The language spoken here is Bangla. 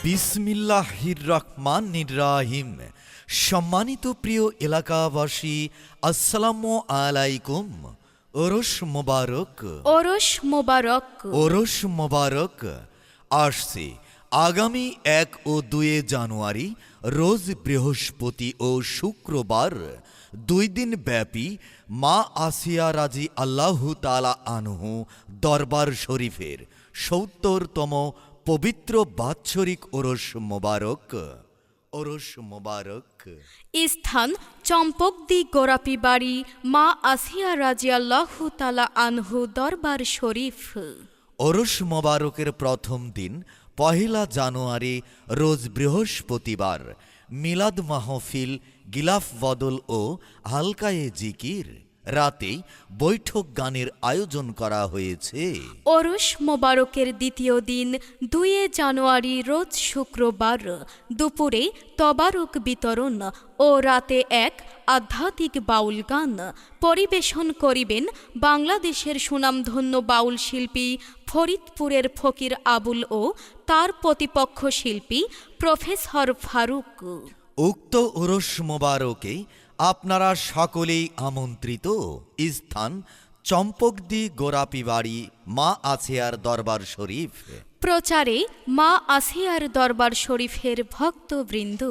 বিসমিল্লাহির রহমানির রহিম। সম্মানিত প্রিয় এলাকাবাসী, আসসালামু আলাইকুম। ওরস মোবারক, ওরস মোবারক। ওরস মোবারক আসছে আগামী 1 ও 2 জানুয়ারি, রোজ বৃহস্পতি ও শুক্রবার 2 দিন ব্যাপী মা আসিয়া রাজি আল্লাহু তাআলা আনহু দরবার শরীফের ৭০তম পবিত্র বাৎসরিক ওরস মোবারক। ওরস মোবারক। স্থান চম্পকদি গোরাপি বাড়ি, মা আসিয়া রাজিয়াল্লাহু তাআলা আনহু দরবার শরীফ। ওরস মোবারকের প্রথম দিন 1 জানুয়ারি, রোজ বৃহস্পতিবার, মিলাদ মাহফিল, গিলাফ বদল ও হালকায়ে জিকির। রাতেই বৈঠক গানের আয়োজন করা হয়েছে। ওরস মোবারকের দ্বিতীয় দিন 2 জানুয়ারি, রোজ শুক্রবার, দুপুরে তবারক বিতরণ ও রাতে এক আধ্যাত্মিক বাউল গান পরিবেশন করিবেন বাংলাদেশের সুনামধন্য বাউল শিল্পী ফরিদপুরের ফকির আবুল ও তার প্রতিপক্ষ শিল্পী প্রফেসর ফারুক। উক্ত ওরস মোবারকে আপনারা সকলেই আমন্ত্রিত। স্থান চম্পকদি গোরাপি বাড়ি, মা আসিয়ার দরবার শরীফ। প্রচারে মা আসিয়ার দরবার শরীফের ভক্তবৃন্দ।